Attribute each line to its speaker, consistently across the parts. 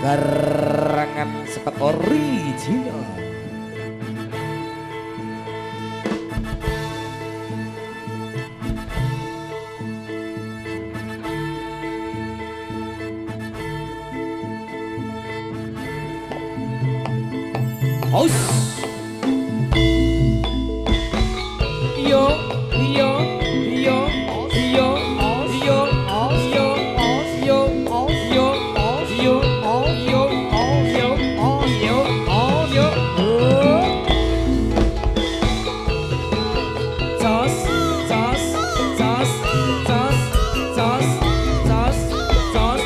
Speaker 1: barangan sepet original. Aus. Yo, yo, yo, yo, yo, yo, yo, yo, yo, yo, yo, Tos, tos, tos, tos, tos, tos, tos, tos,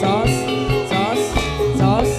Speaker 1: tos, tos, tos.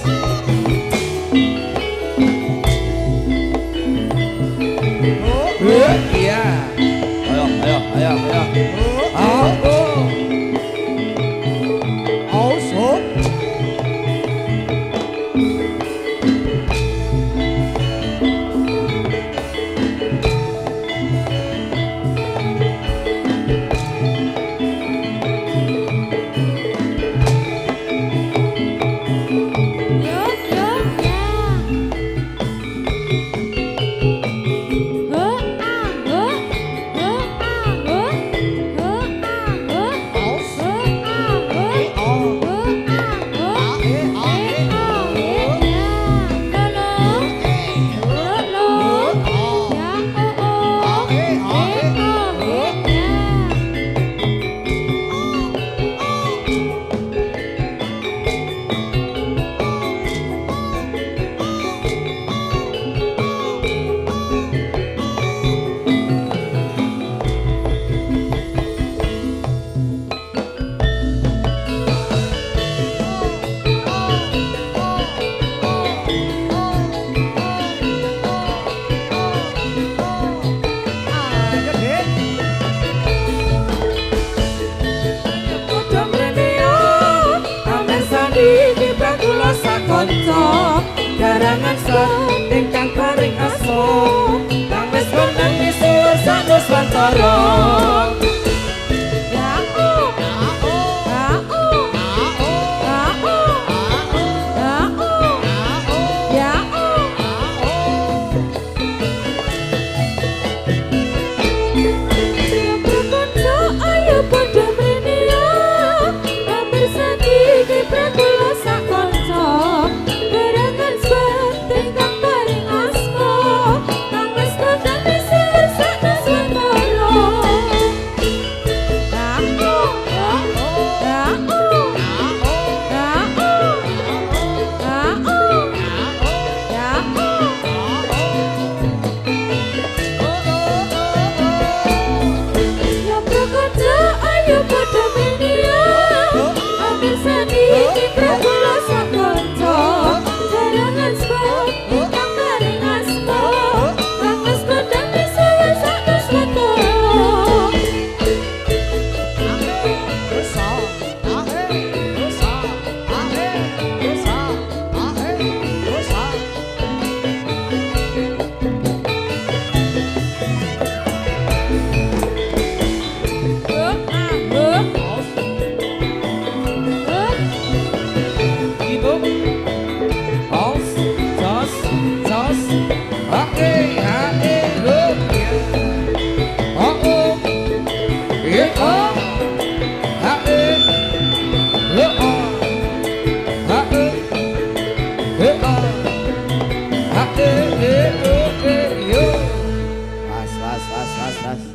Speaker 1: Garangan sok ingkang paring aso kang wis kondang misuwur sak Nuswantara.
Speaker 2: Oh
Speaker 1: Tas.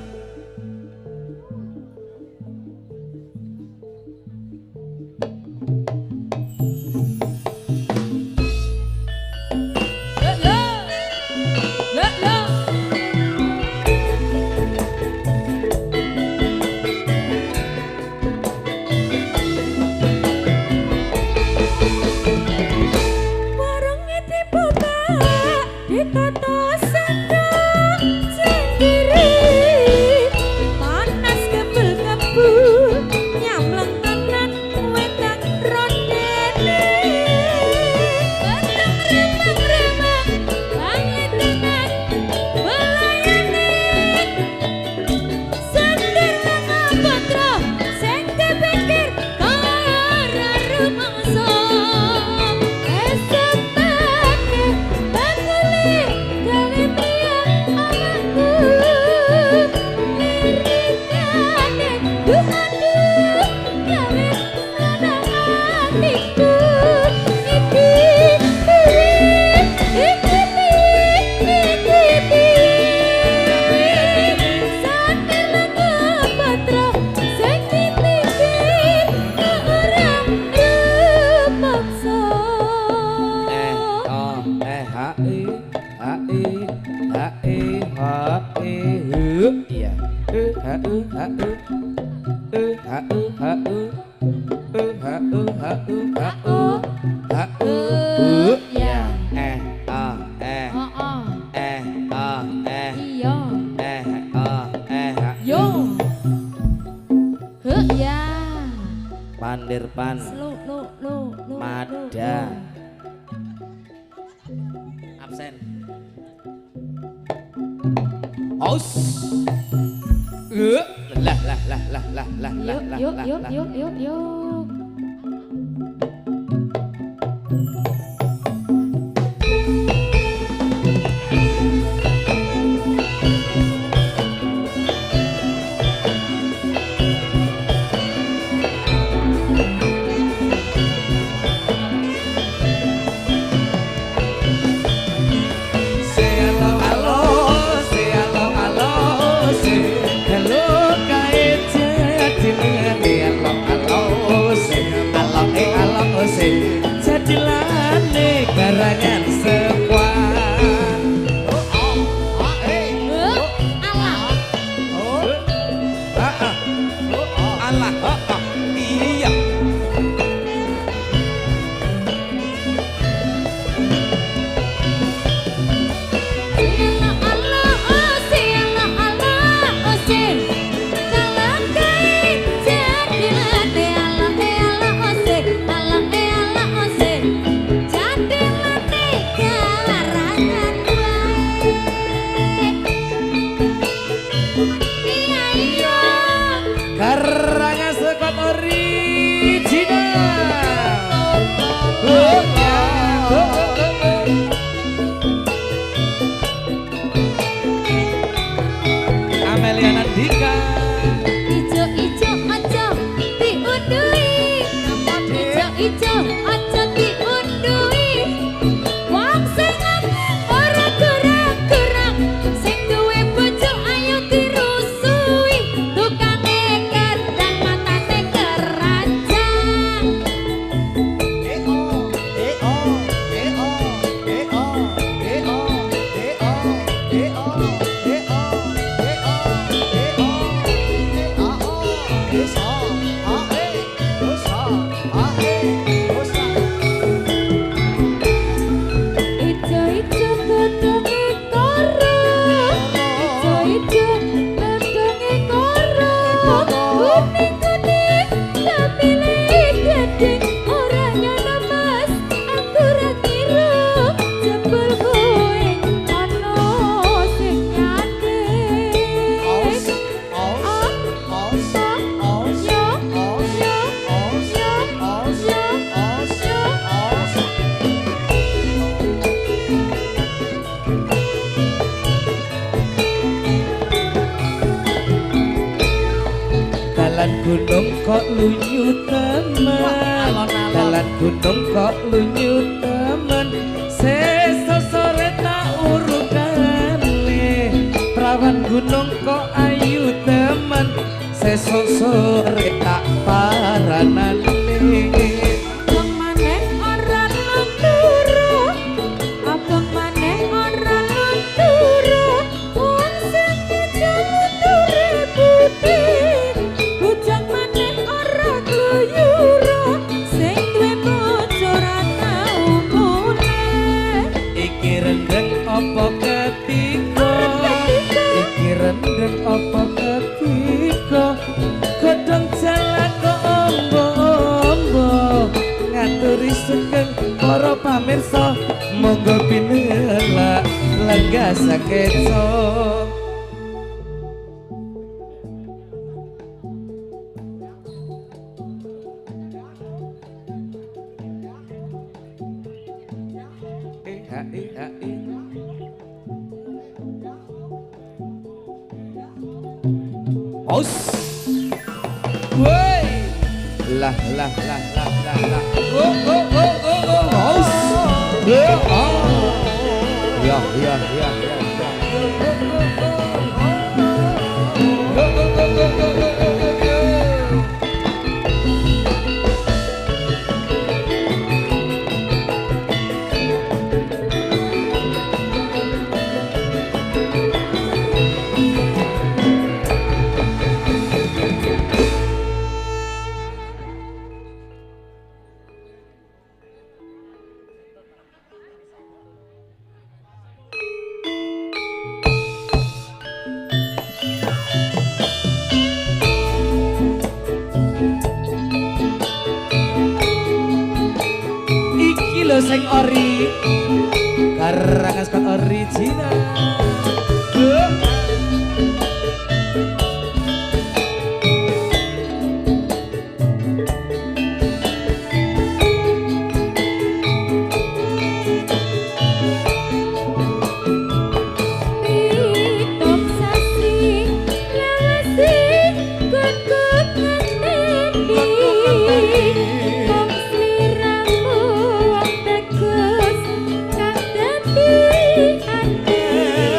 Speaker 1: Pandirpan Mada absen aus lah
Speaker 2: yuk
Speaker 1: karangan sekuan Allah iya karangan sekuat original Amelia Nandika
Speaker 2: ijo aja diundui ijo aja diundui wong sing ora kurang sing duwe bojo ayo dirusui tukane kerdan matane keranjang
Speaker 1: Dalan gunung kok lunyu temen Dalan gunung kok lunyu temen Sesok sore tak urukane Perawan gunung kok ayu temen sesuk sore tak paranane
Speaker 2: Abang maneh ora lenturu Abang maneh ora lenturu Wong sing dijalure putih Bujang maneh ora gluyuru Sing duwe bojo ora tau mulih
Speaker 1: iki rendeng apa ketika iki rendeng apa ketika godhong jalan kok ombo-ombo ngaturi sugeng para pamirsa monggo pinela lenggah sakeco Aus. Woi. Lah. Aus. Ya. Iki lho sing ori karangan Scott original
Speaker 2: Pitok sasi lawasi kut-kut ngenteni Wong sliramu wong tegus kang dadi ati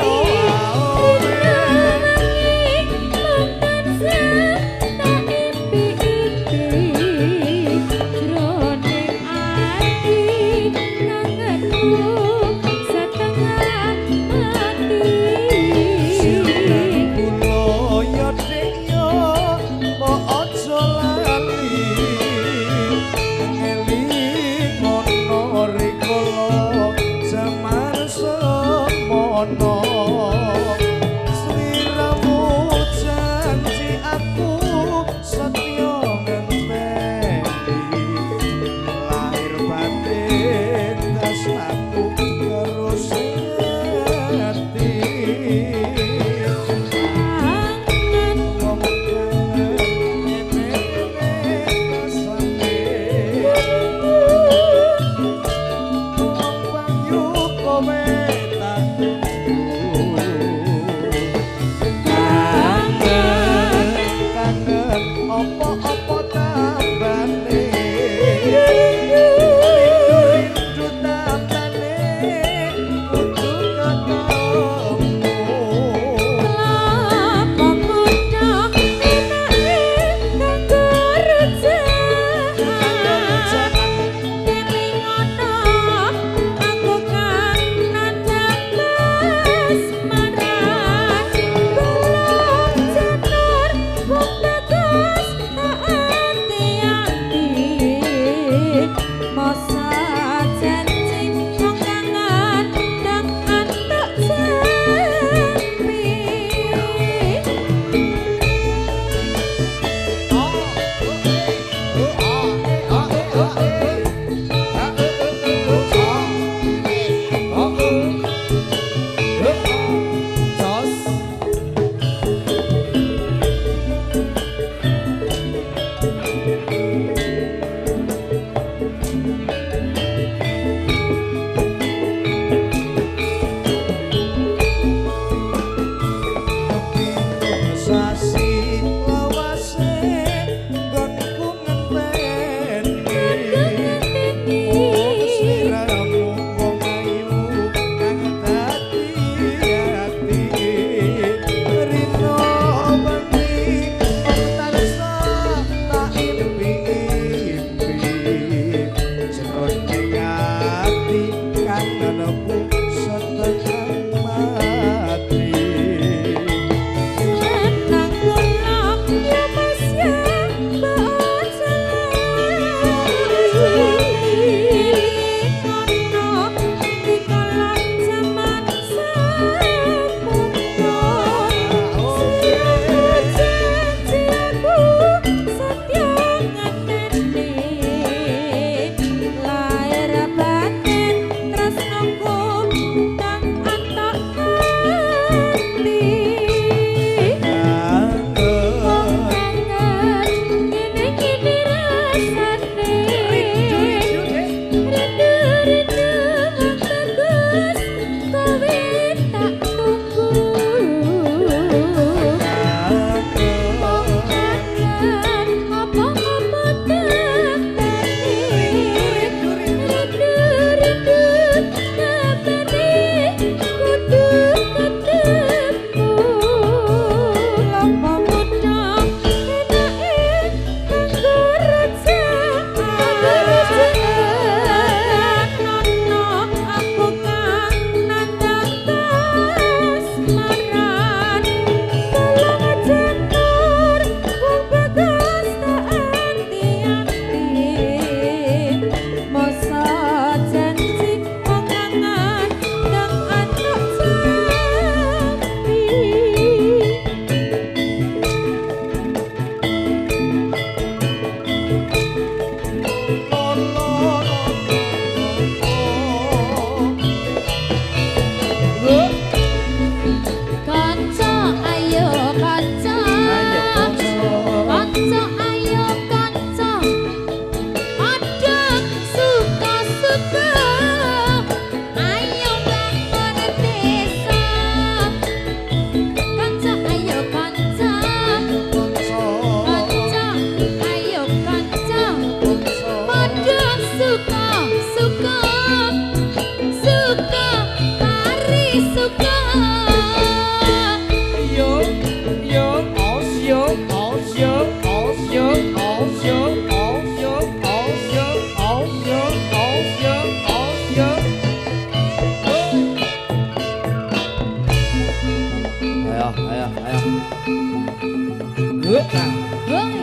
Speaker 1: Nah.
Speaker 2: Hoi.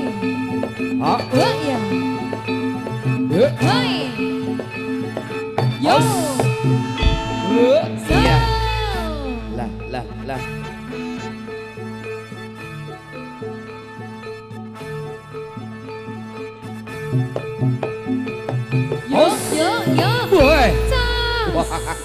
Speaker 1: Ah.
Speaker 2: Ya. Hoi. Yo. So.
Speaker 1: Iya. Lah.
Speaker 2: Yo.
Speaker 1: Woi.
Speaker 2: Cas.
Speaker 1: Wah.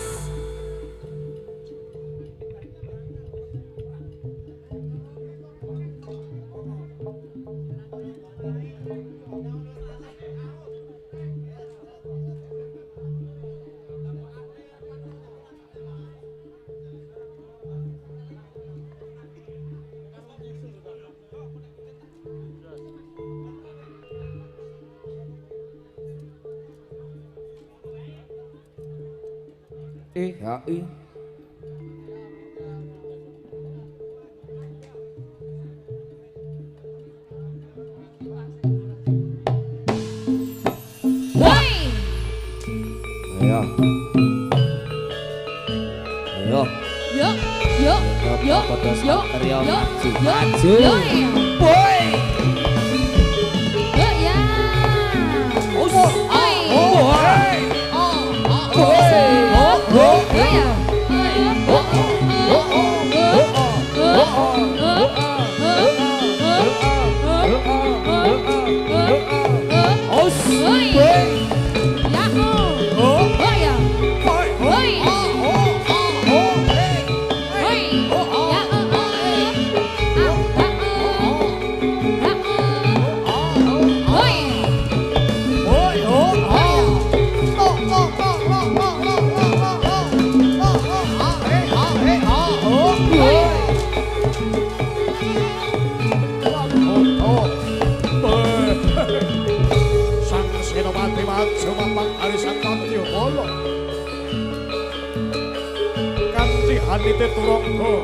Speaker 1: HI.
Speaker 2: Hoi.
Speaker 1: Ayo.
Speaker 2: Yo. Yo.
Speaker 1: Maju.
Speaker 2: Yo.
Speaker 1: Boy.
Speaker 2: Yo ya. Hoi. Yo ya.
Speaker 3: Sang Senopati maju mamang arisan Tantio Kolo kanthi hanite turangga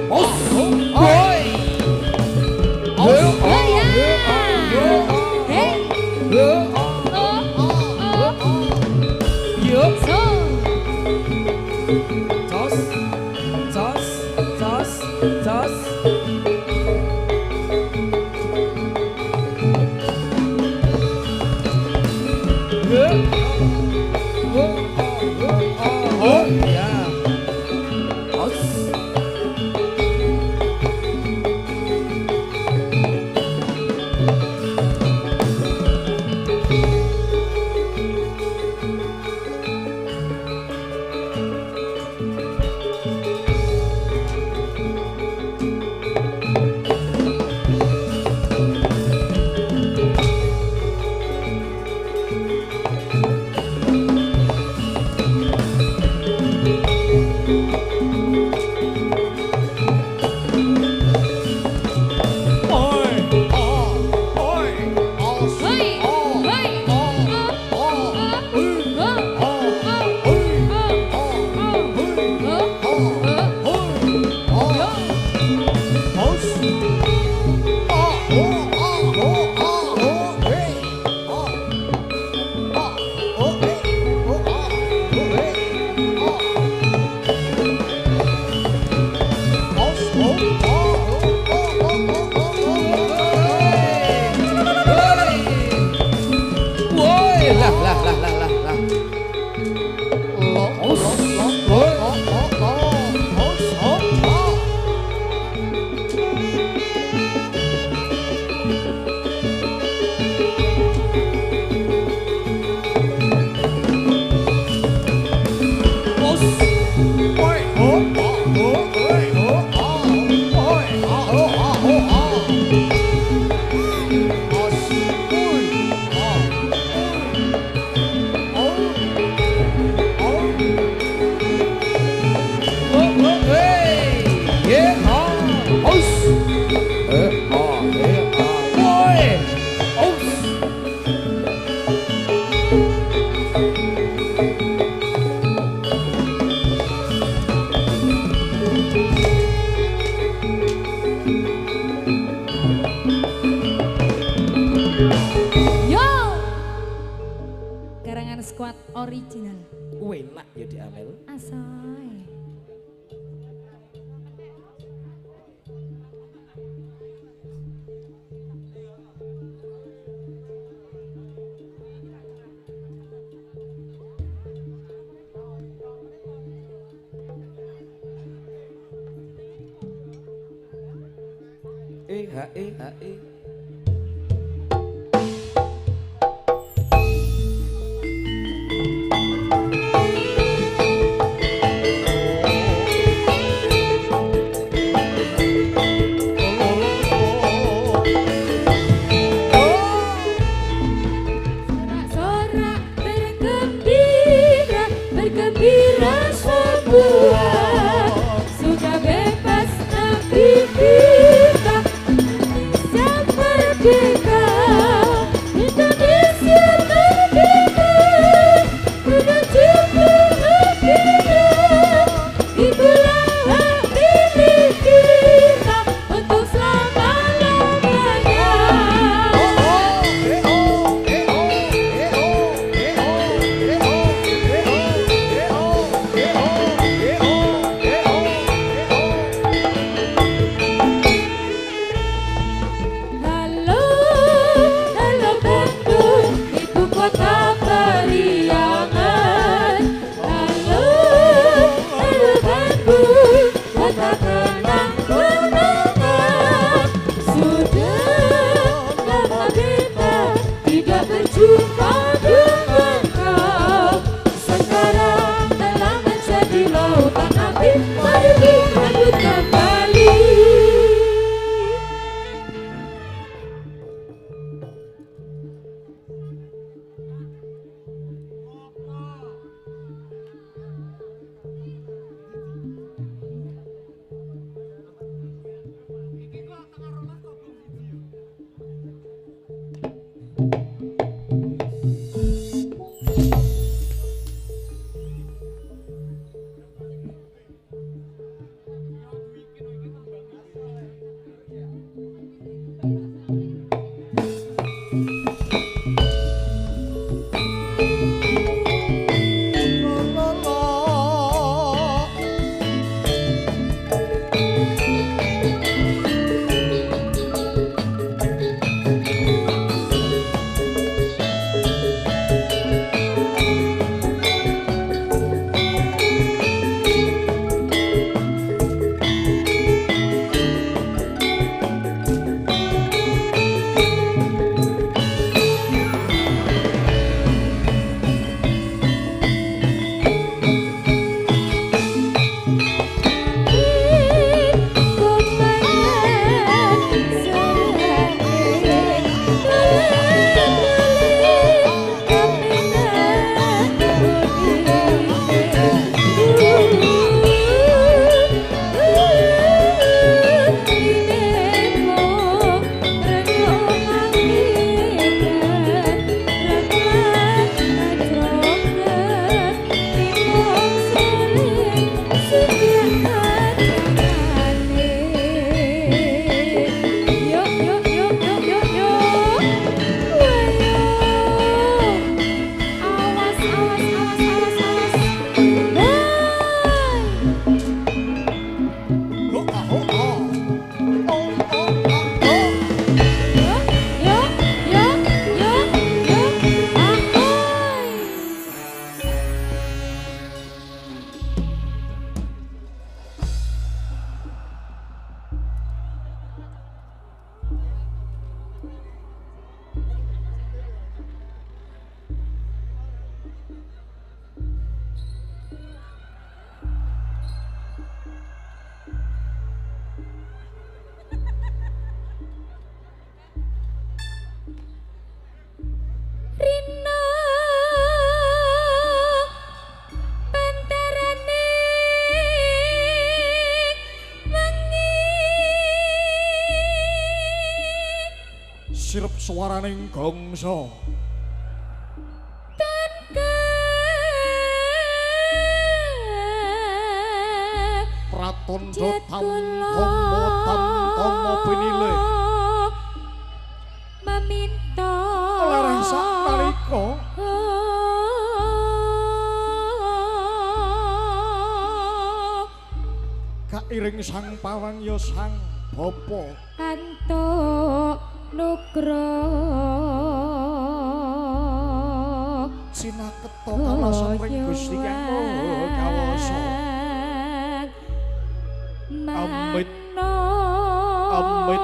Speaker 1: Boy. Jos. Oh ya. Os.
Speaker 2: Squad original.
Speaker 1: Enak ya diamel.
Speaker 2: Asoy.
Speaker 1: Hae.
Speaker 2: Sorak bergembira, bergembira semua. Sudah bebas negeri kita, Indonesia merdeka. Indonesia merdeka, menuju kemakmuran. Itulah hak milik kita untuk selama-lamanya. Halo, halo Bandung, ibu kota periangan. Halo, halo Bandung, kota kenang-kenangan. Sudah lama beta tidak berjumpa dengan kau. Sekarang telah menjadi lautan api, mari disambut kembali. Rina pantarane wengi
Speaker 3: Sirep suaraning gongso Pratondo tamtomo pinile
Speaker 2: meminta
Speaker 3: larang sak nalika kairing sang pawang ya sang bapa
Speaker 2: antuk nugroh
Speaker 3: sinaketa kalasan ring Gusti Kang kawasa amit amit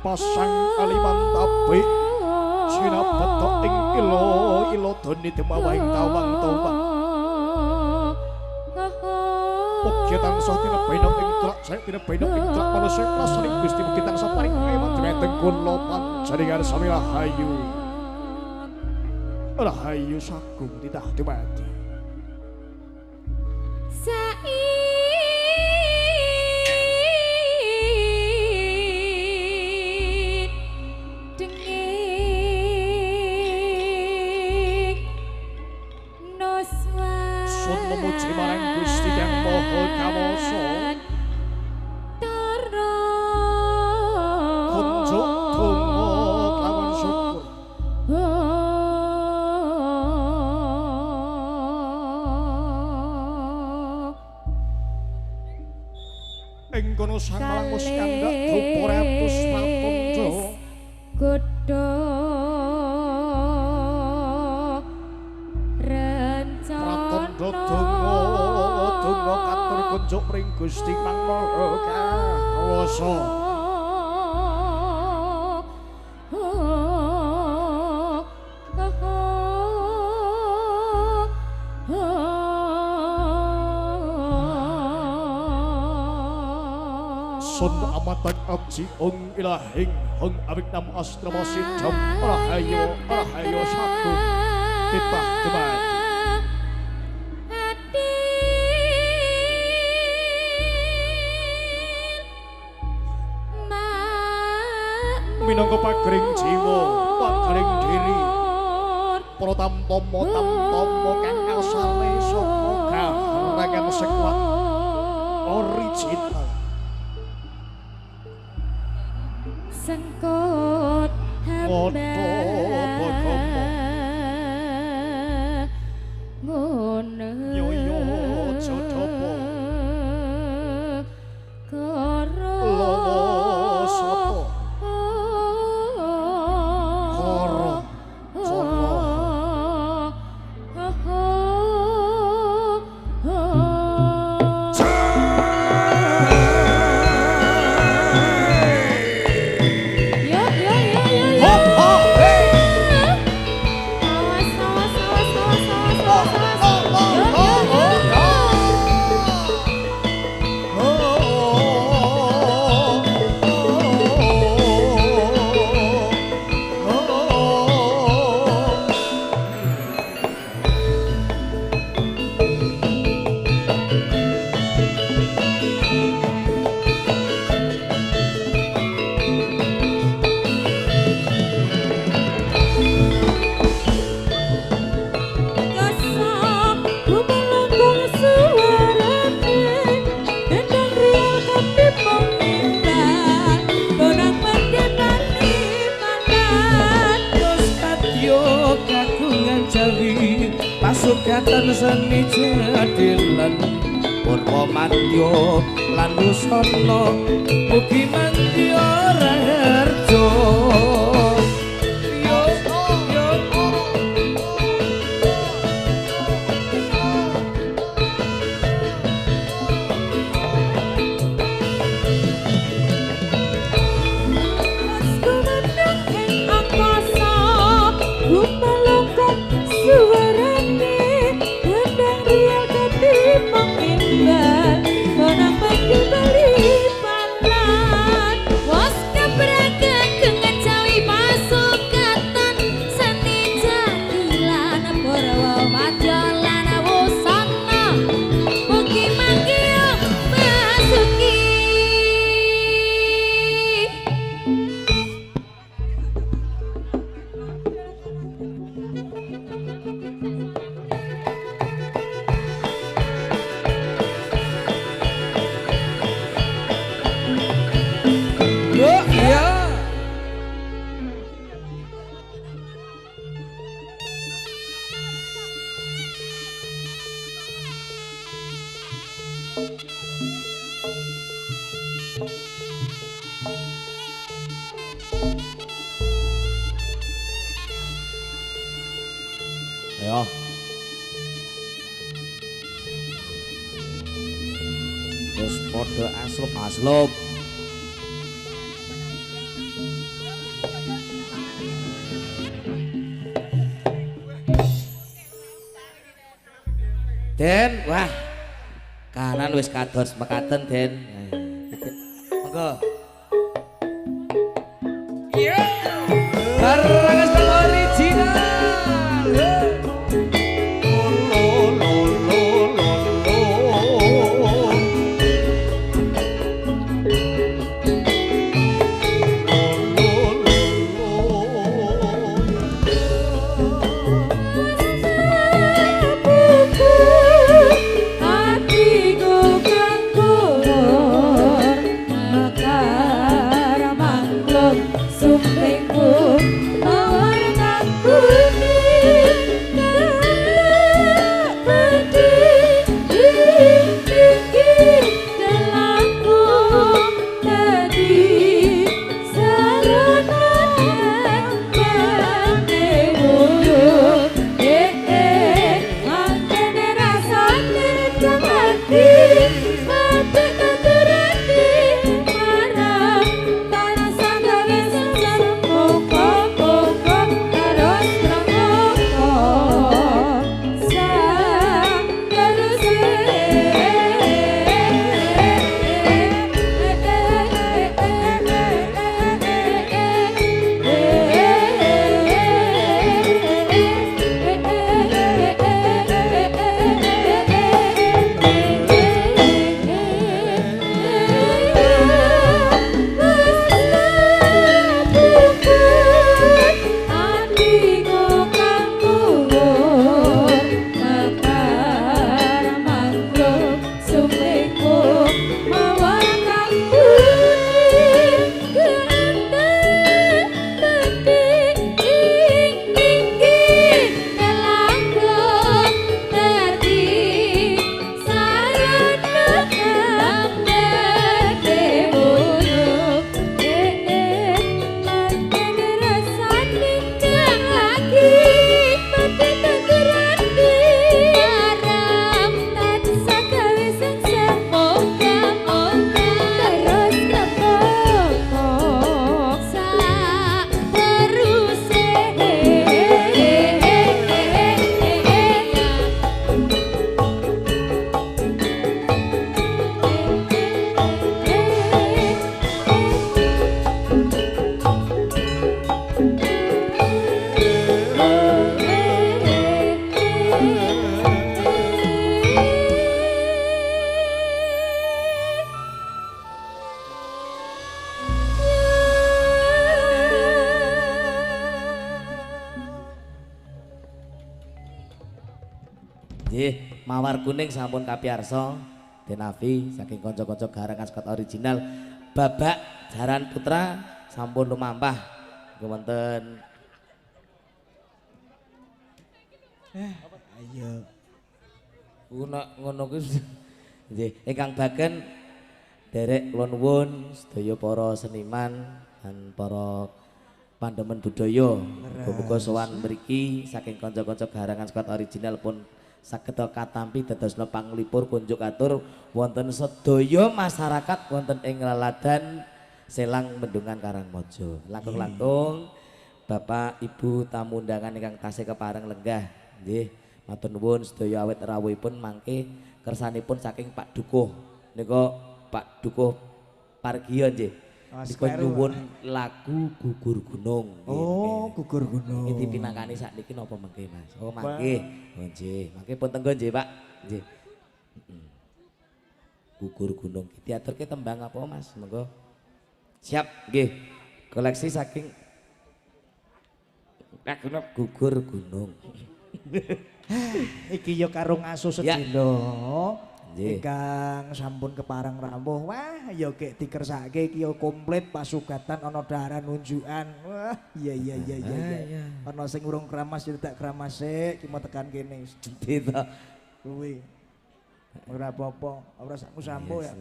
Speaker 3: pasang aliman tapi Cina betok ing ilo doni demawahing tawang tawang Mugia tansah tinebena ing trak saya tinebena ing trak manusia prasaning Gusti mugi tansah paring ewan dhumateng kula panjenengan sami rahayu rahayu sagung titah dumadi memuji marang Gusti Kang Maha Kawasa kunjuk donga kelawan syukur ing kono sang malang wis kandhak drupa ratus pratandha
Speaker 2: godho
Speaker 3: donga katur kunjuk pring Gusti Kang Maha Kawasa sun amatang abdi ong ilahing hong awik nam astrama sidham rahayu rahayu sagung titah dumadi minangka pagering jiwa, pagering diri para tamtama kang asale saka garengan sekuat original
Speaker 2: sengkot hamba ngono
Speaker 3: yo jodopo
Speaker 2: karo
Speaker 3: sopo
Speaker 1: Pasukatan seni jadilan Purwa Mantyo lan Nusana mugi mantya raharja Ya. Terus podo aslup-aslup. Den, wah. Kanan wis kados mekaten, Den. Monggo. Iya. Barangan style original. Nggih, mawar kuning sampun kapiyarsa Denavi saking kanca-kanca garangan Scott original. Babak Jaran Putra sampun lumampah. Nggih wonten.
Speaker 4: Ayo.
Speaker 1: Ngono kuwi nggih ingkang baken derek kula nuwun sedaya para seniman dan para pandemen budaya. Muga-muga sowan mriki saking kanca-kanca garangan Scott original pun saged katampi dadosna panglipur kunjuk atur wonten sedaya masyarakat wonten ing laladan Selang Mendungan Karangmojo. Langkung-langkung Bapak Ibu tamu undangan ingkang tasih kepareng lenggah nggih matur nuwun sedaya awit rawuhipun mangke kersanipun saking Pak Dukuh nika Pak Dukuh Pargiyo nggih. Dipun nyuwun lagu Gugur Gunung.
Speaker 4: Oh, Gugur Gunung.
Speaker 1: Iki dipinangkani sakniki napa mengke Mas? Oh, mangke. Oh, nggih. Mangke pun tenggo nggih, Pak. Nggih. Gugur Gunung. Diaturke tembang apa, Mas? Monggo. Siap, nggih. Koleksi saking lagu Gugur Gunung.
Speaker 4: Iki yo karo ngaso sedina.
Speaker 1: Nggih.
Speaker 4: Ingkang sampun kepareng rawuh. Wah, ya kek dikersake iki yo komplit pasugatan ana daharan unjukan. Wah, iya. Ana sing urung kramas yo tak kramas sik, cuma tekan kene.
Speaker 1: Gitu.
Speaker 4: Kuwi. Ora apa-apa, ora sampo ya.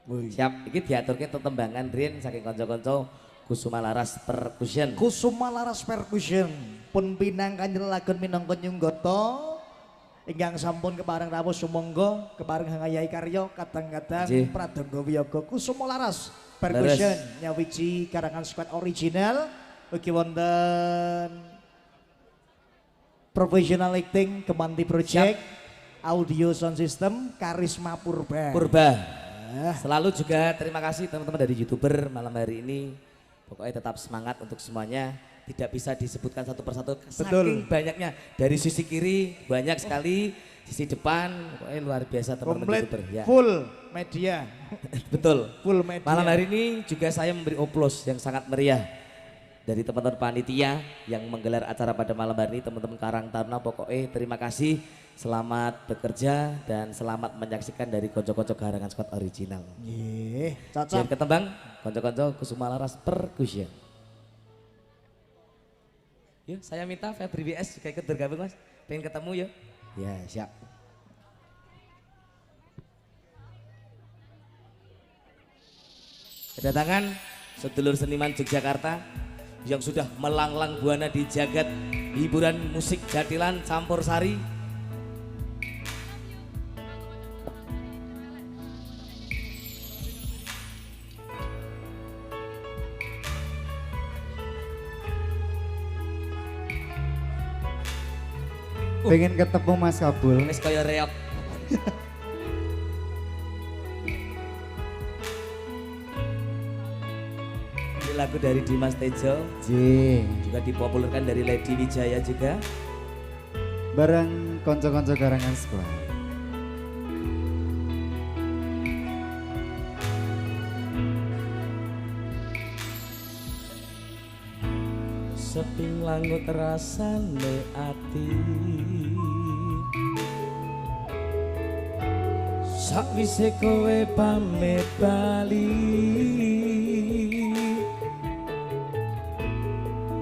Speaker 4: Woi.
Speaker 1: Siap, iki diaturke tetembangan riyen saking kanca-kanca Kusuma Laras Percussion.
Speaker 4: Kusuma Laras Percussion pun pinangkan lagun minangka nyunggata ingkang sampun kepareng rawuh sumangga kepareng hangayai karya kadang-kadang pradangga wiyaga Kusuma Laras Percussion nyawiji karangan Scott original ugi wonten professional acting Kemanti Project Audio Sound System Karisma Purba.
Speaker 1: Purba. Selalu juga terima kasih teman-teman dari YouTuber malam hari ini. Pokoknya tetap semangat untuk semuanya. Tidak bisa disebutkan satu persatu saking banyaknya. Dari sisi kiri banyak sekali, sisi depan pokoknya luar biasa teman-teman YouTuber. Ya.
Speaker 4: Full media.
Speaker 1: Betul.
Speaker 4: Full media.
Speaker 1: Malam hari ini juga saya memberi oplos yang sangat meriah dari teman-teman panitia yang menggelar acara pada malam hari ini, teman-teman Karang Taruna. Pokoknya terima kasih, selamat bekerja dan selamat menyaksikan dari konco-konco Garangan Squad original.
Speaker 4: Nggih, cocok.
Speaker 1: Biar ketembang, konco-konco Kusuma Laras Percussion. Yuk, saya minta Febri WS juga ikut bergabung Mas. Pengen ketemu yuk. Ya, siap. Kedatangan sedulur seniman Yogyakarta yang sudah melanglang buana di jagat hiburan musik jatilan campur sari.
Speaker 5: Pengen ketemu Mas Kabul.
Speaker 1: Wis kaya reok. Ini lagu dari Dimas Tejo, juga dipopulerkan dari Lady Wijaya juga.
Speaker 5: Bareng konco-konco Garangan Squad.
Speaker 1: Seping langut rasane ati, sakwise kowe pamit bali,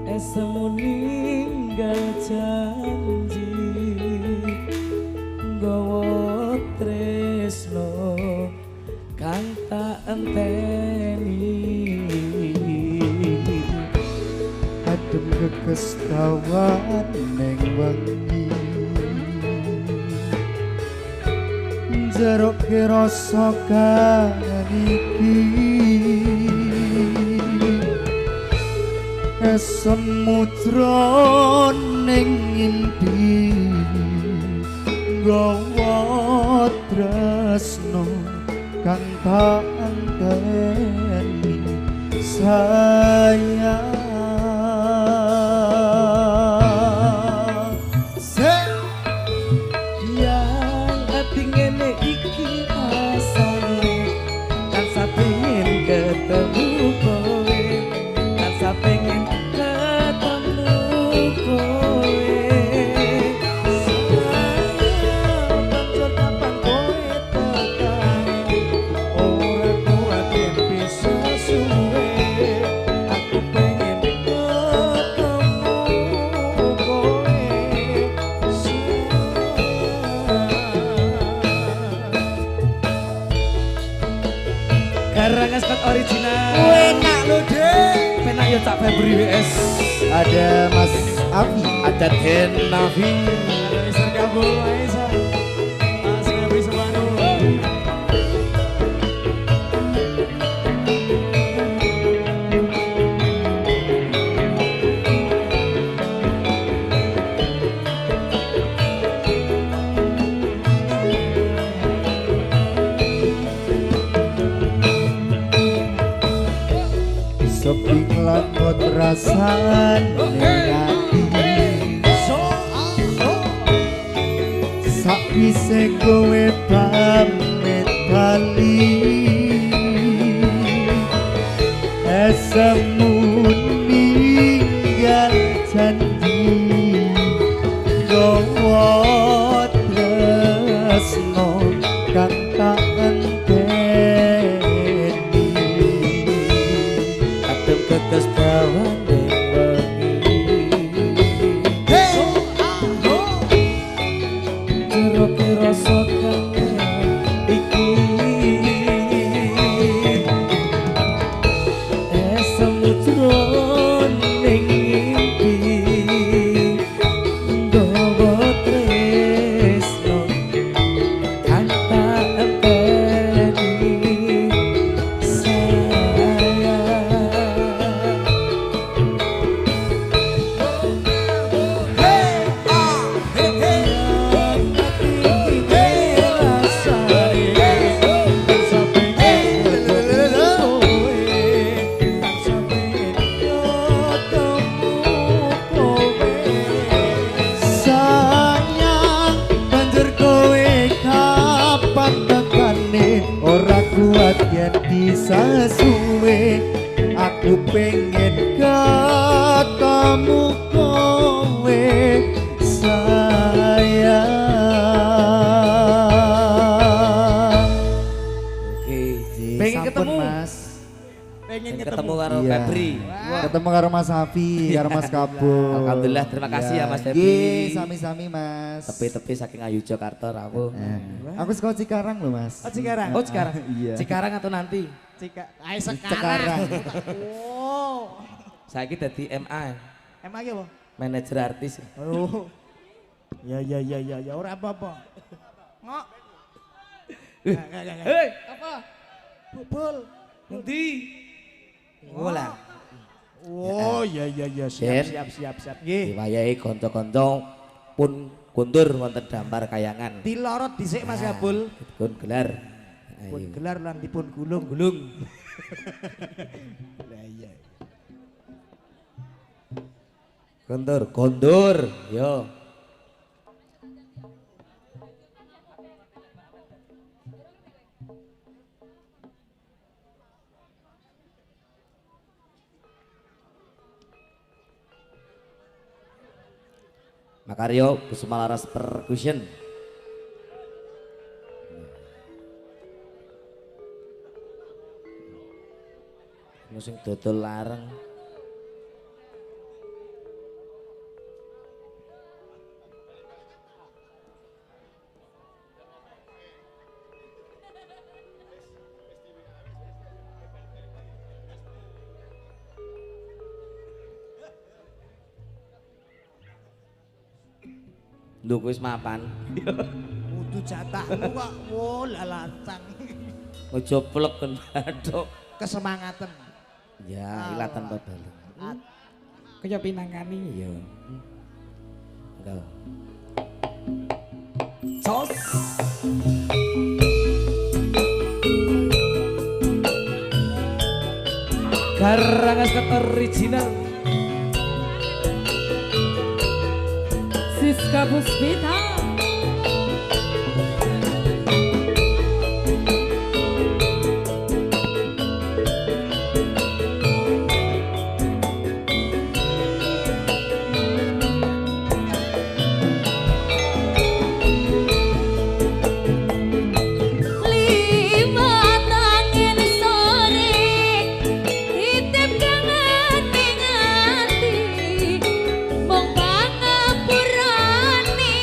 Speaker 1: esemu ninggal janji, nggawa tresno kang tak enteni.
Speaker 5: Adem kekestawan neng wengi, jeruk rasa kangen iki, semudra ning ngimpi, nggawa tresno kang tak enteni sayang.
Speaker 1: Ketemu kowe, rasa pengen ketemu kowe. Sayang, banjur kapan kowe tekan? Ora kuat yen bisa suwe. Aku pengen ketemu kowe. Garangan Squad original.
Speaker 4: Enak lho, Dek.
Speaker 1: Penak ya tak Febri WS.
Speaker 5: Ada Mas Afi,
Speaker 1: Ada Gen Nafi.
Speaker 3: Ada Mr. Kabul Maisa, Mas Febri Subanu.
Speaker 5: seping langut rasane ati, sakwise kowe pamit bali, esemu ninggal janji, nggawa tresno kang tak
Speaker 1: Kekas kawan jeruk rasa kangen iki, semut
Speaker 5: bisa suwe aku pengen ketemu kowe sayang.
Speaker 1: Oke, Ji.
Speaker 4: Pengen
Speaker 5: Sampun,
Speaker 4: ketemu.
Speaker 5: Mas.
Speaker 4: Pengen
Speaker 1: Ketemu karo
Speaker 5: Iya.
Speaker 1: Febri.
Speaker 5: Ketemu karo Mas Hafi, karo Mas Kabul.
Speaker 1: Alhamdulillah, terima kasih ya, Mas Febri.
Speaker 5: Nggih, sami-sami Mas.
Speaker 1: Tepi-tepi saking Ayu Jakarta aku.
Speaker 5: Aku sekolah Cikarang loh Mas.
Speaker 4: Oh Cikarang.
Speaker 1: Oh sekarang?
Speaker 5: Iya.
Speaker 1: Sekarang atau nanti?
Speaker 4: Ayo
Speaker 5: Cikarang.
Speaker 4: Oh.
Speaker 1: Saya dadi MA,
Speaker 4: Emang apa?
Speaker 1: manajer artis.
Speaker 4: Oh. Ya ora apa-apa. Ngok.
Speaker 1: Hei,
Speaker 4: Apa? Bubul.
Speaker 1: nanti. Ngolah.
Speaker 4: Oh ya
Speaker 1: Den.
Speaker 4: siap. Nggih.
Speaker 1: Diwayahi konco-konco pun kundur wonten dampar kayangan.
Speaker 4: Dilorot dhisik Mas Kabul.
Speaker 1: Pun gelar.
Speaker 4: Pun
Speaker 1: Ayo.
Speaker 4: gelar lan dipun gulung. Lah iya.
Speaker 1: Kondur, yo. Makaryo Kusumalaras Percussion. Musik dodol larang. Lho wis mapan.
Speaker 4: Kudu jatahmu kok. Wo lalatang.
Speaker 1: Ojo plek kan bathuk.
Speaker 4: Kesemangatan.
Speaker 1: Ya, ilatan babalen.
Speaker 4: Kaya pinangkani.
Speaker 1: Iya. Enggak.
Speaker 4: Sos.
Speaker 1: Karangas original.
Speaker 2: Siska Puspita. Lima tangan sore titip kangen ning ati mong pangapurane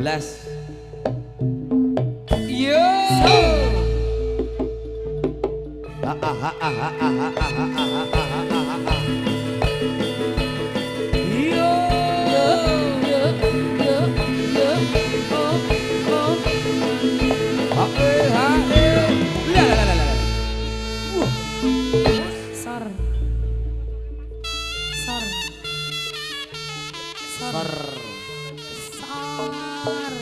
Speaker 1: Yo. Yo.
Speaker 2: Sor. Sor. Sor. Sor.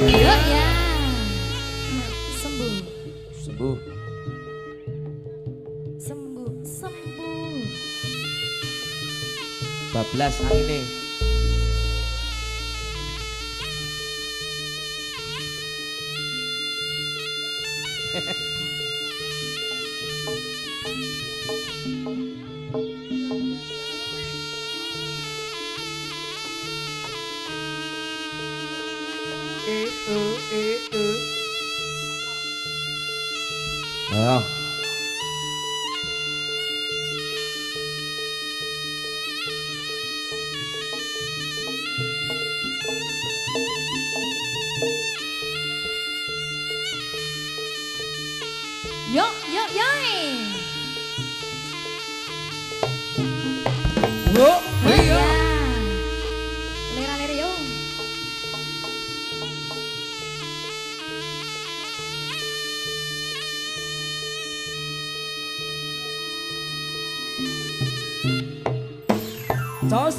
Speaker 2: Yuk ya. Sembuh.
Speaker 1: Sembuh.
Speaker 2: Sembuh. Sembuh.
Speaker 1: Bablas angine. Ayo.
Speaker 2: Yuk, yuk, yoi.
Speaker 1: Yuk.
Speaker 2: Ya. Lera-lera yuk.
Speaker 1: Tos.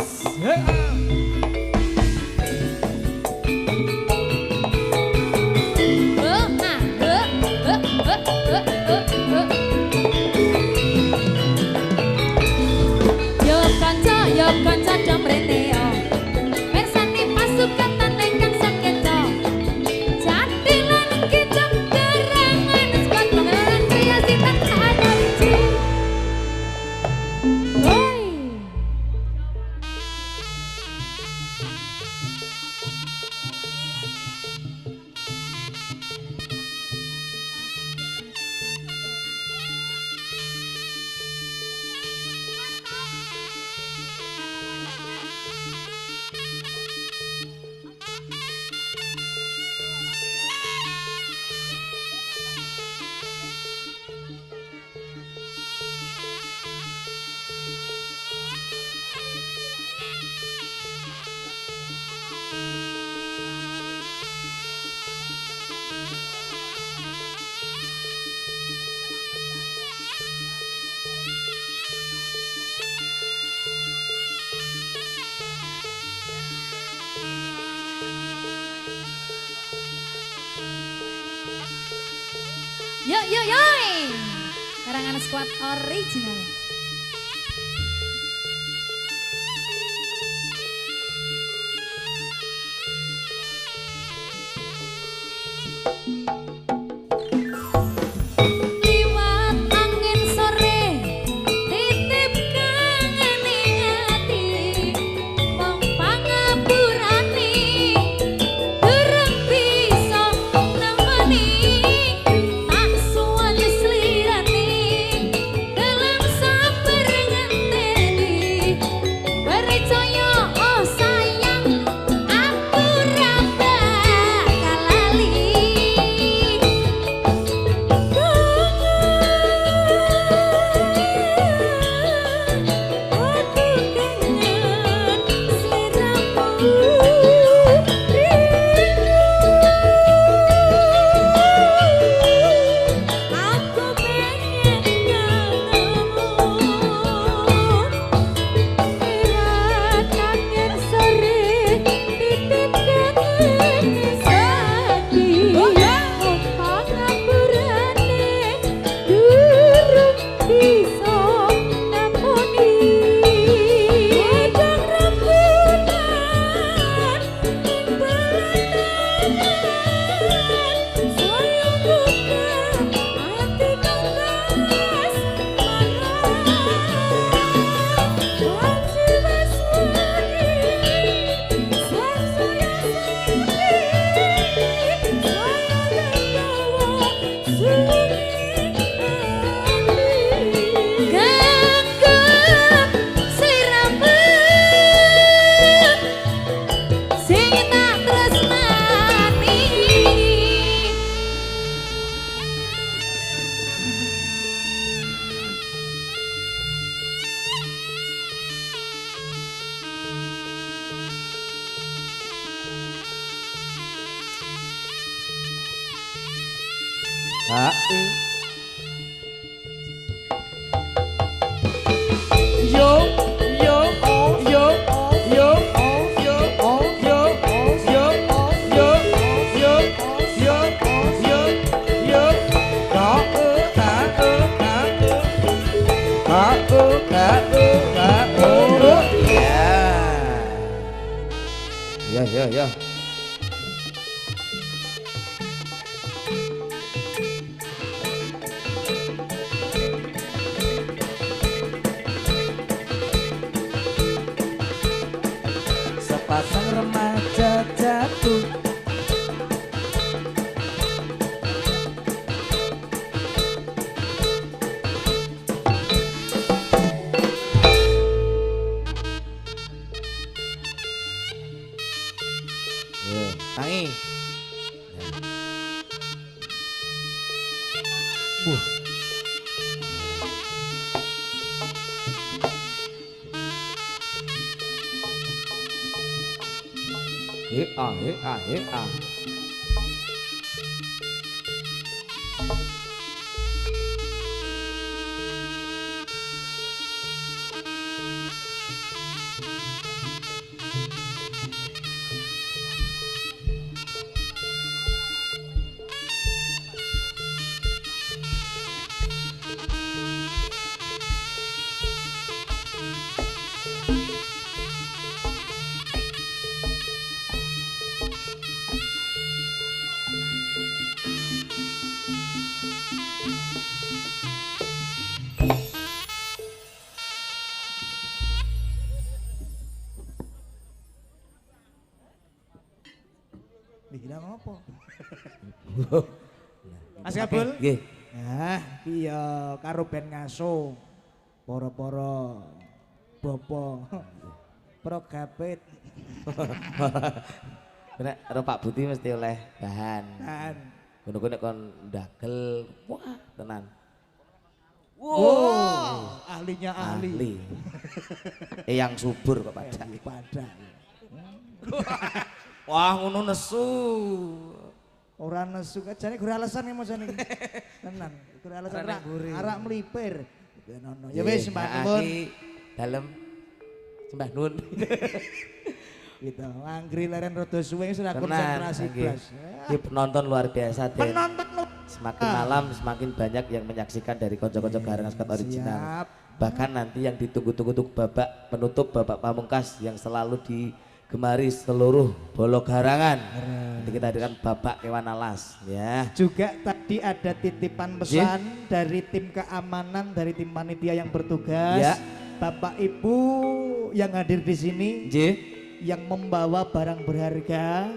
Speaker 2: Yo kanca dom rene yo. Persane pasukan ingkang sakeca. Jadilan kita gerangan squad pengelan kaya sitan ada wiji. Hoi. Yo yo yoi. Karangan squad original. Liwat angin sore titip kangen ing ati wong pangapurane durung bisa nemeni tak suwan slirane dalam
Speaker 1: Ha. Yo yo oh yo oh yo oh yo oh yo oh yo oh yo yo yo yo yo có ya. Sepasang remaja jatuh tangi. He ah.
Speaker 4: Bilang apa? Mas Kabul?
Speaker 1: Nggih.
Speaker 4: Nah, iya karo ben ngaso. Poro-poro bopo. Progapit.
Speaker 1: Nek karo Pak Buti mesti oleh bahan.
Speaker 4: Bahan.
Speaker 1: Ngono-ngono nek kon ndagel, wah tenan.
Speaker 4: Wow, ahlinya ahli.
Speaker 1: Ahli. Yang subur kok pajak.
Speaker 4: Pada.
Speaker 1: Wah ngono nesu.
Speaker 4: Ora nesu jane gure alasan mau jane. Tenan, gure alasan arak mlipir. Ya wis Mbak Nun.
Speaker 1: Dalem sembah nun.
Speaker 4: Gitu, anggri leren rada suwe sudah konsentrasi blas.
Speaker 1: Ini penonton luar biasa Den.
Speaker 4: Penonton
Speaker 1: Semakin malam semakin banyak yang menyaksikan dari konco-konco Garangan Squad original. Bahkan nanti yang ditunggu-tunggu untuk babak penutup, babak pamungkas yang selalu digemari seluruh bolo garangan. Nanti kita hadirkan babak kewan alas ya.
Speaker 4: Juga tadi ada titipan pesan dari tim keamanan, dari tim panitia yang bertugas.
Speaker 1: Ya.
Speaker 4: Bapak Ibu yang hadir di sini yang membawa barang berharga,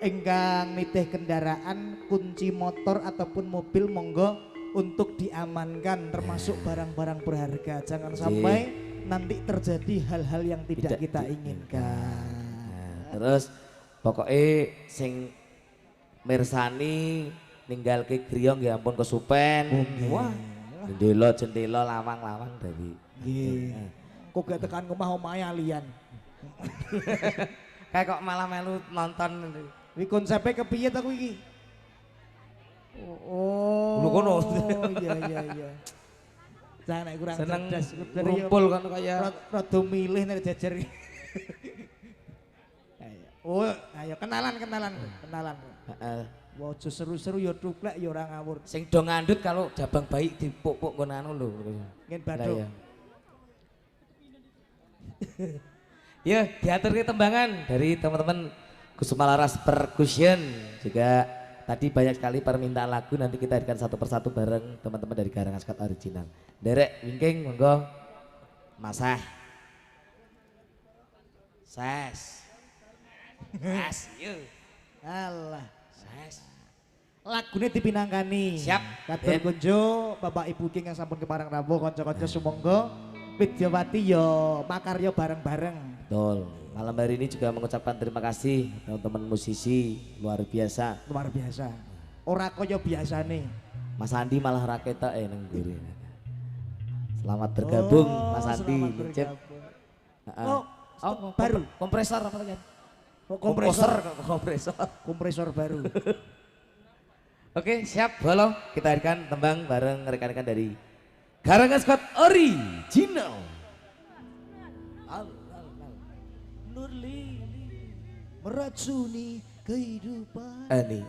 Speaker 4: enggang nitih kendaraan, kunci motor ataupun mobil, monggo untuk diamankan termasuk barang-barang berharga. Jangan sampai nanti terjadi hal-hal yang tidak kita inginkan.
Speaker 1: Nah, terus pokoknya sing mirsani ninggal ke griong ya ampun kesupen. Wah, jendela lawang-lawang dari.
Speaker 4: Kok gak tekan omah-omahe alian.
Speaker 1: Kayak kok malah melu nonton.
Speaker 4: Iki konsepnya kepiye ta kuwi iki? Oh.
Speaker 1: Lho kono.
Speaker 4: Iya. Jangan nek kurang
Speaker 1: seneng
Speaker 4: cerdas
Speaker 1: ngumpul kan kaya
Speaker 4: rada milih nek jejer. Oh, ayo kenalan.
Speaker 1: heeh.
Speaker 4: Wah, aja seru-seru ya tuklek ya ora ngawur.
Speaker 1: Sing do ngandut kalau jabang bayi dipuk-puk ngono anu lho.
Speaker 4: Ngen bathuk.
Speaker 1: Ya, diatur ke tembangan dari teman-teman Kusuma Laras Percussion. Juga tadi banyak sekali permintaan lagu, nanti kita hadirkan satu persatu bareng teman-teman dari Garangan Squad original. Derek wingking monggo. Masah. Ses. Yuk.
Speaker 4: Alah.
Speaker 1: Ses.
Speaker 4: Lagune dipinangkani.
Speaker 1: Siap.
Speaker 4: Katur kunjo Bapak Ibu King yang sampun keparang rawuh kanca-kanca sumangga Widyawati yo makarya bareng-bareng.
Speaker 1: Betul. Malam hari ini juga mengucapkan terima kasih teman-teman musisi luar biasa.
Speaker 4: Luar biasa. Ora kaya biasane.
Speaker 1: Mas Andi malah raketa nang mburi. Selamat bergabung Mas Andi. Cip.
Speaker 4: Baru
Speaker 1: Kompresor apa lagi?
Speaker 4: kompresor
Speaker 1: Kompresor
Speaker 4: baru.
Speaker 1: Oke, siap, Bolo. Kita hadirkan tembang bareng rekan-rekan dari Garangan Squad Original.
Speaker 4: Nurli meracuni kehidupan.
Speaker 1: Ani,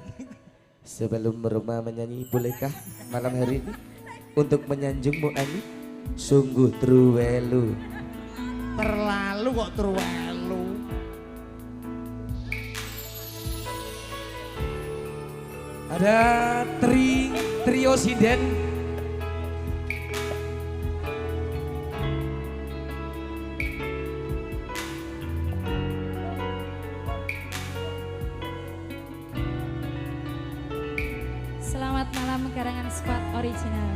Speaker 1: sebelum Roma menyanyi, bolehkah malam hari ini untuk menyanjungmu Ani? Sungguh truwelu.
Speaker 4: Terlalu kok terlalu.
Speaker 1: Ada trio sinden.
Speaker 2: Selamat malam Garangan Squad Original.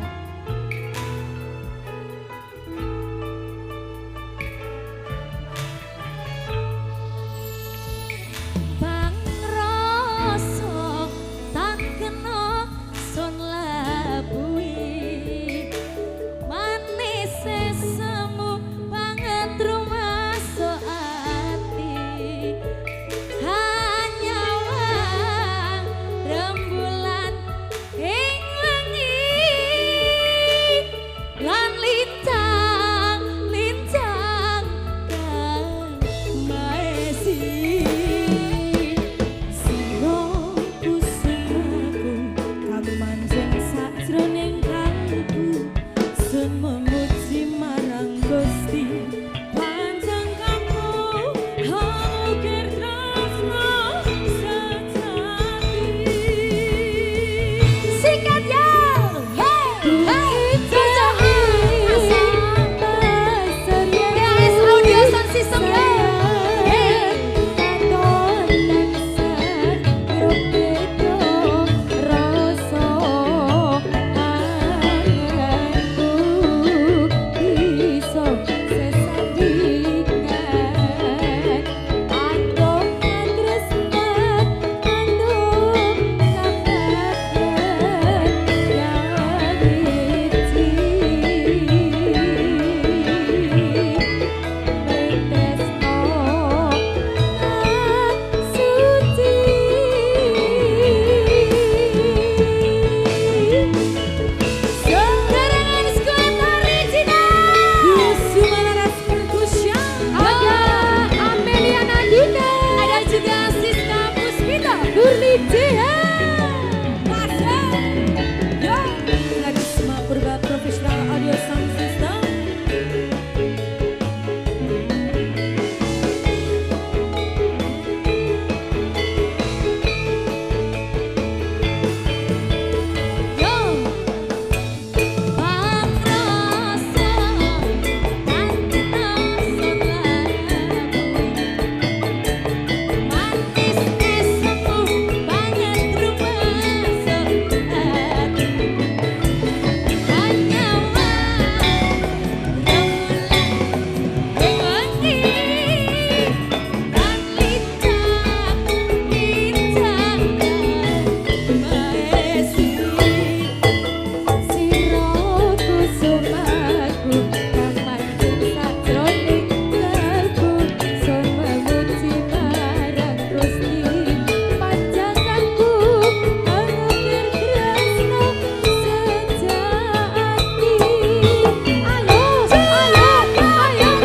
Speaker 2: Bang rasa tak kena sun labui, manis semu banget rumah so ati, hanya wang rembulan ing wengi lan lintang lintang kang maesi. Sira kusumaku kang manjing sajroning kalbu, sun memuji marang Gusti panjang kamu haukir tresno sejati. Sikat ya, hey hey, cocok BS Audio Sound System ya. Garangan Squad Original. Yusuf Alaras Percussion. Ada Amelia Nandita. Ada juga Siska Puspita. Nurli Dia. Masuk. Yo. Karisma Purba Professional Audio Sound System. Yo. Bang rasa tak kena sun labui, manis semu banget rumah so ati, hanya wang rembulan ing wengi lan lintang lintang kang maesi. Sira kusumaku kang manjing sajroning kalbu, sun memuji marang Gusti panjang kanggo ngukir tresno sejati. Ayo ayo ayo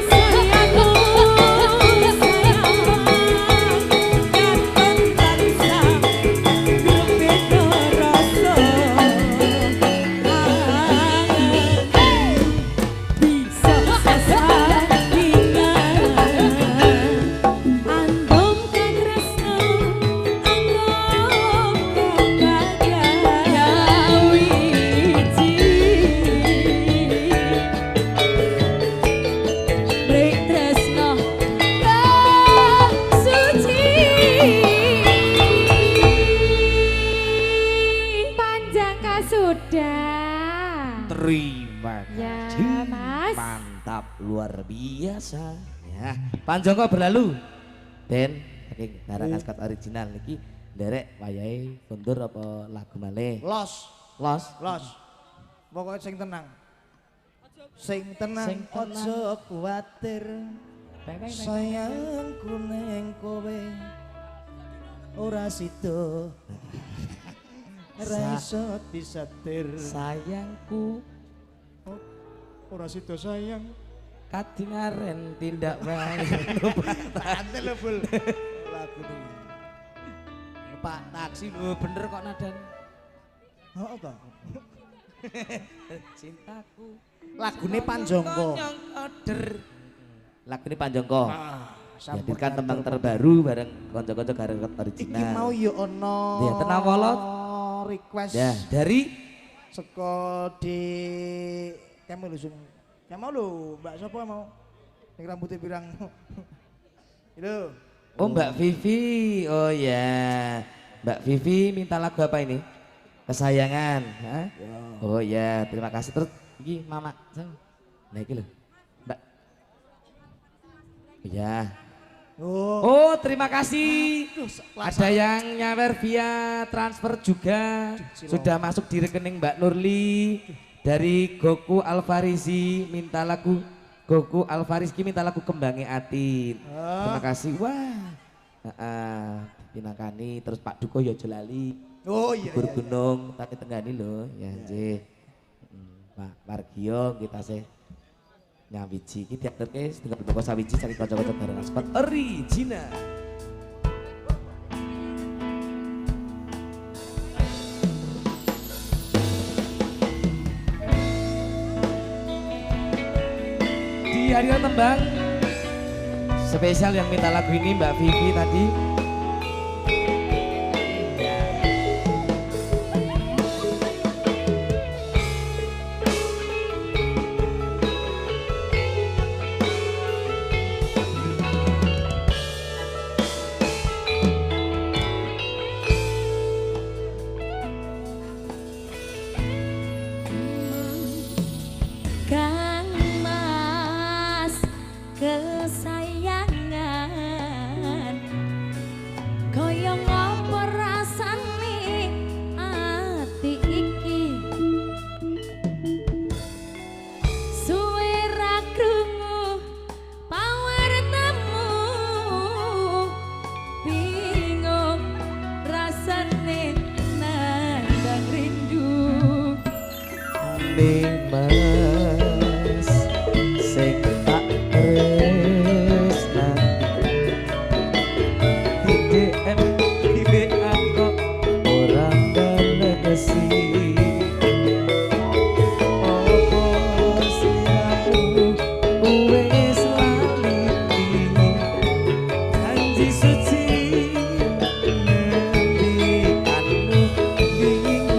Speaker 2: sayangku panjang sudah.
Speaker 1: Terima
Speaker 2: Ya,
Speaker 1: kasih.
Speaker 2: Mas.
Speaker 1: Mantap, luar biasa. Ya, panjang kok berlalu. Ben, saking Garangan Squad Original iki nderek wayahe kondur apa lagu malih?
Speaker 4: Los,
Speaker 1: Los.
Speaker 4: los. Pokoknya sing tenang. Sing tenang,
Speaker 1: Sing tenang.
Speaker 4: ojo kuwatir. Sayangku neng kowe ora sido ora iso disetir
Speaker 1: Sayangku
Speaker 3: Ora sido sayang.
Speaker 1: kadingaren tindak wae.
Speaker 4: Tante lho Bul. Lagu ini.
Speaker 1: Pak taksi lho bener kok nadan.
Speaker 4: Oh apa?
Speaker 1: Cintaku.
Speaker 4: Lagune Panjongko.
Speaker 1: Lagune Panjongko.
Speaker 4: Sampun
Speaker 1: Dihadirkan tembang terbaru bareng kanca-kanca gareng original.
Speaker 4: Iki mau yo ono.
Speaker 1: Ya, tenawala.
Speaker 4: Request.
Speaker 1: Ya, dari
Speaker 4: Seko di kamu lho sing. Kamu lho, Mbak sapa mau? Ning rambutnya pirang. Itu.
Speaker 1: Oh Mbak Vivi. Oh ya. Mbak Vivi minta lagu apa ini? Kesayangan. Hah? Oh ya, terima kasih. Terus iki Mama. Nah iki lho. Mbak. Ya. Oh, terima kasih. Ada yang nyawer via transfer juga. Sudah masuk di rekening Mbak Nurli. Dari Goku Alfarisi minta lagu. Goku Alfariski minta lagu Kembange Ati. Terima kasih. Wah. Pinakani terus Pak Duko ya Jolali.
Speaker 4: Oh iya.
Speaker 1: Gugur Gunung tapi tenggani lho. Ya nggih. Pak Margio kita sih nyawiji iki diaturke setengah toko sawiji saking kanca-kanca bareng spot original. Di hari tembang spesial yang minta lagu ini Mbak Vivi tadi.
Speaker 2: Kang Mas kesayangan kaya ngopo rasane ati iki suwe ra krungu pawartamu bingung rasane nandang rindu
Speaker 1: Mas sing tak tresnani di DM di WA kok ora balesi opo siamu wis lali janji suci ngendikanmu wingi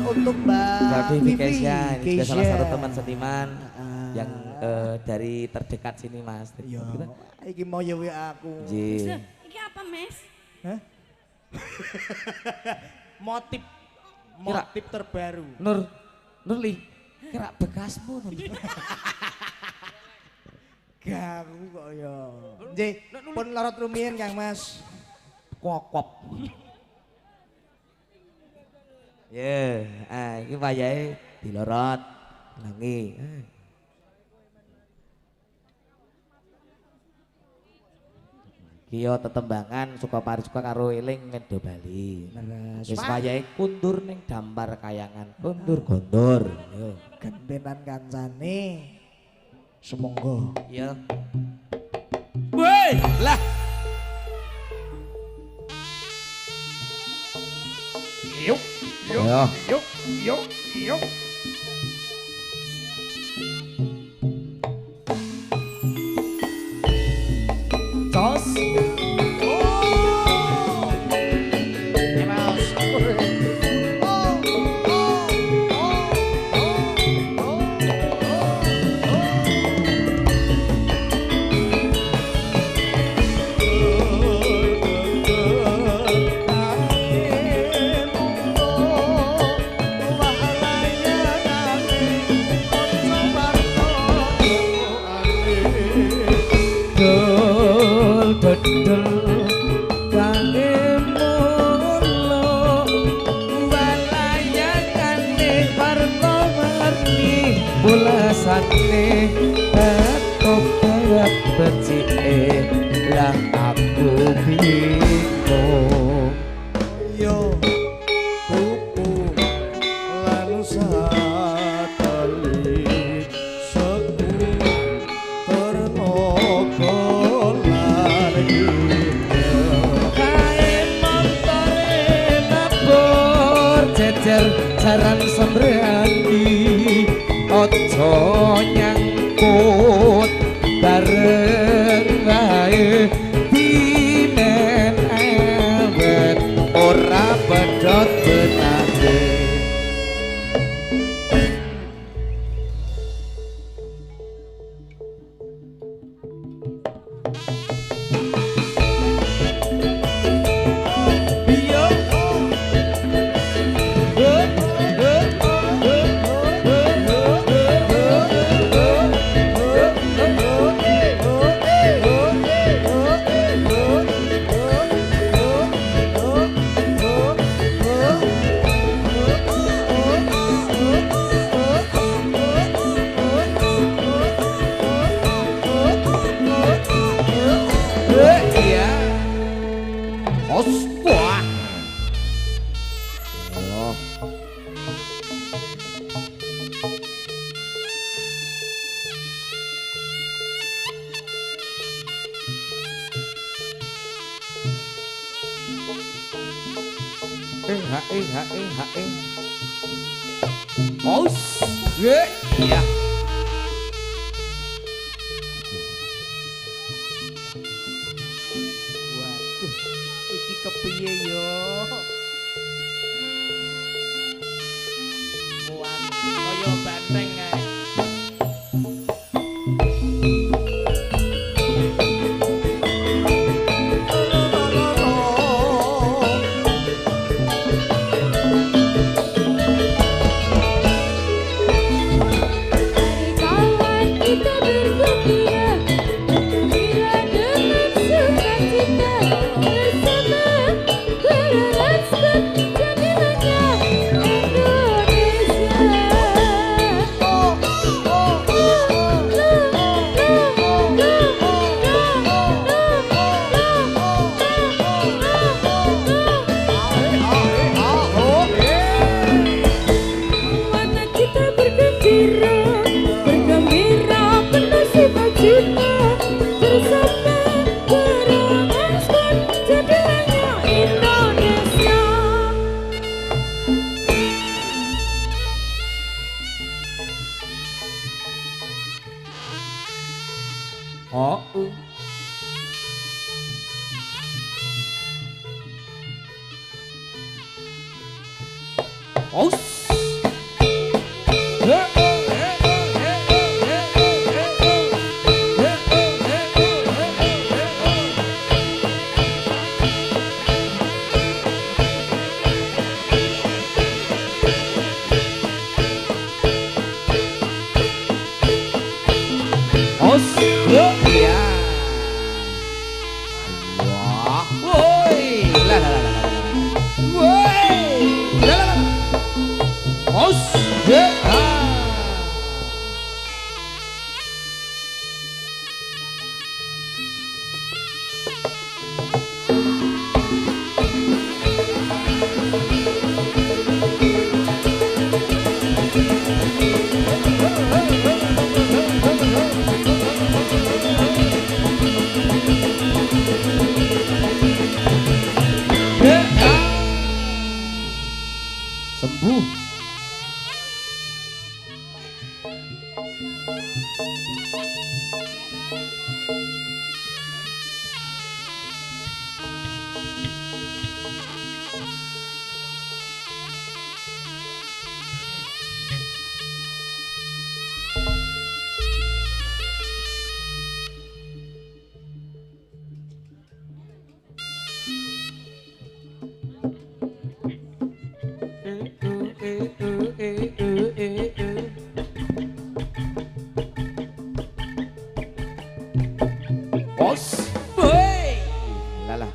Speaker 4: untuk Mbak
Speaker 1: Vivi
Speaker 4: Vivi
Speaker 1: Keisha, ini juga salah
Speaker 4: Keisha.
Speaker 1: satu teman seniman yang dari terdekat sini Mas.
Speaker 4: Iya.
Speaker 1: Kita,
Speaker 4: Iki mau ya aku.
Speaker 1: Ji.
Speaker 2: Iki apa, Mes?
Speaker 4: Hah? motif terbaru.
Speaker 1: Nurli, kira bekasmu Nur.
Speaker 4: Garu kok ya. Nggih, pun lorot rumiyin Kang Mas.
Speaker 1: Kokop. Ya, iki wayahe dilorot nangi. Kiyo tetembangan suka pari suka karo eling medo Bali. Wis wayahe kundur ning dampar kayangan. Kundur. Yo.
Speaker 4: Gentenan kancane. Semonggo.
Speaker 1: Iya. Woi, lah.
Speaker 3: Yuk, yuk,
Speaker 1: Ayo.
Speaker 3: yuk, yuk, yuk.
Speaker 4: Tos.
Speaker 1: Bulasane tetep kayak becike lah aku bingung.
Speaker 4: Yo kupu lan satelit seku ternogo lagi
Speaker 1: Kae montore nabur jejer jaran sembrani ojo nyangkut bareng wae dinen awet ora pedhot benake. Os, iya.
Speaker 4: waduh iki kepiye yo muan kaya banteng ae
Speaker 2: Kawan kita bergembira, bergembira dengan sukacita bersama berharap jadilannya Indonesia. Mata kita bergembira, bergembira penuh sukacita bersama berharap jadilannya Indonesia.
Speaker 1: Oh, os. Os, ya. Wah, woi, la la la la la. Woi, la la la. Os, ya. Sembuh. Os, woi, lala.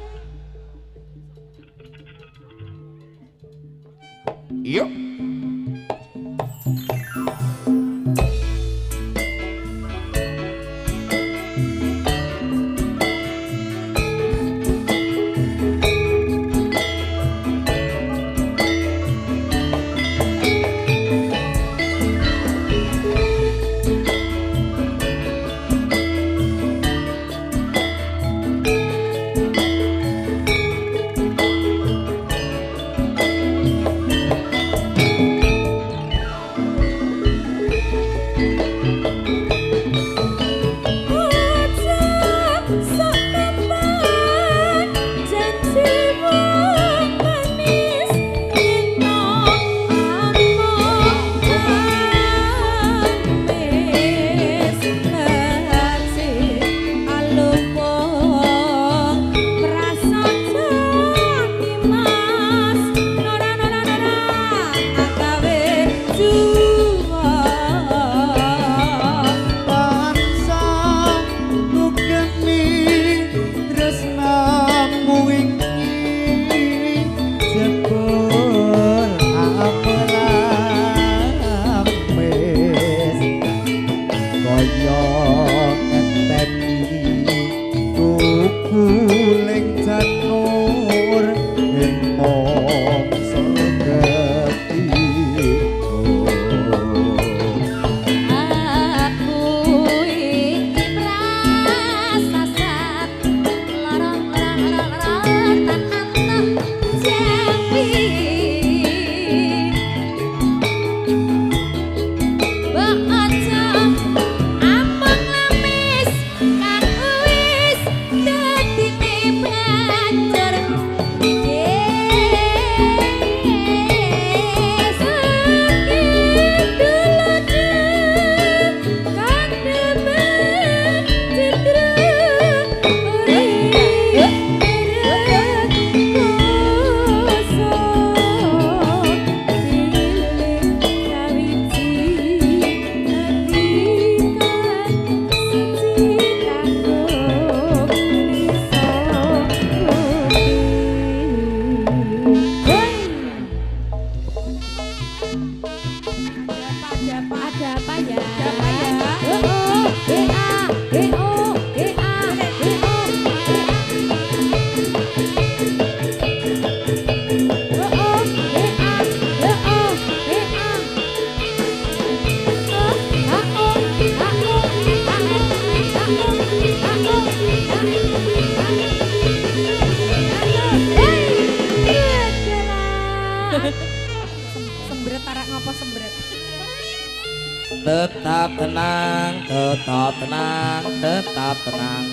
Speaker 1: Yuk.
Speaker 2: Sembret tarak ngopo sembret.
Speaker 1: Tetap tenang, tetap tenang, tetap tenang.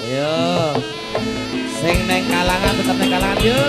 Speaker 1: Yo, sing neng kalangan tetap neng kalangan yo.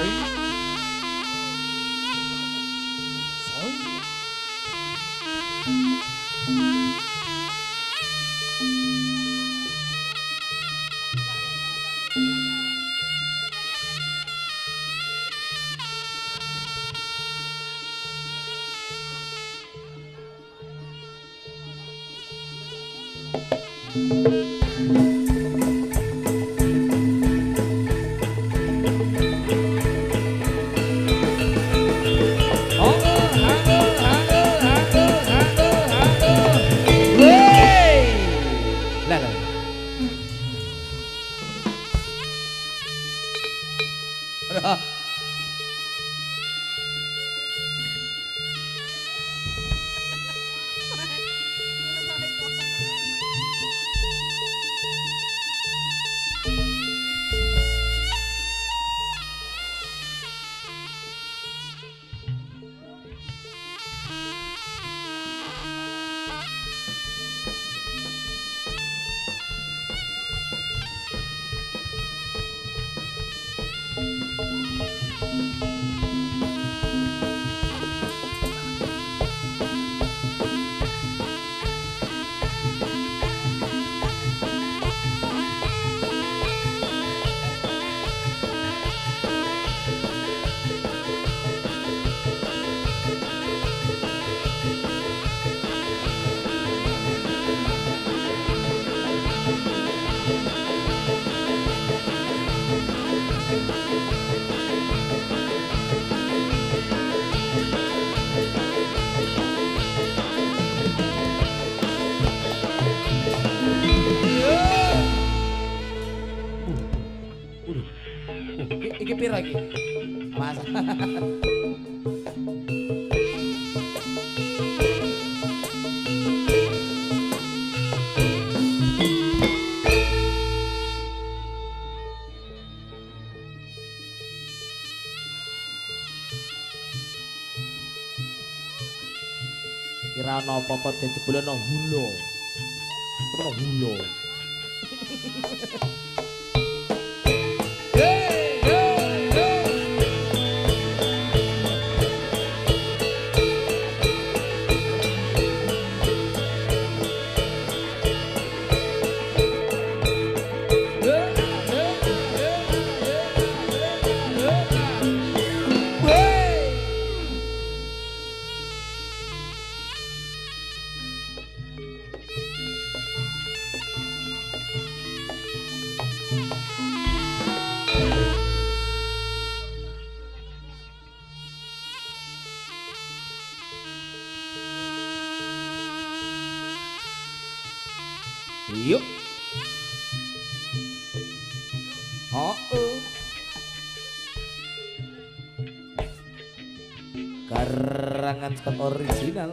Speaker 3: Sorry. Sorry.
Speaker 1: Iki piro iki? Mas. Kira ana apa-apa den jebulno hulo. Ono hulo. Yuk. Oh. Karangan Scott original.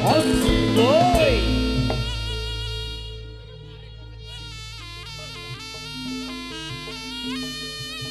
Speaker 1: Oh,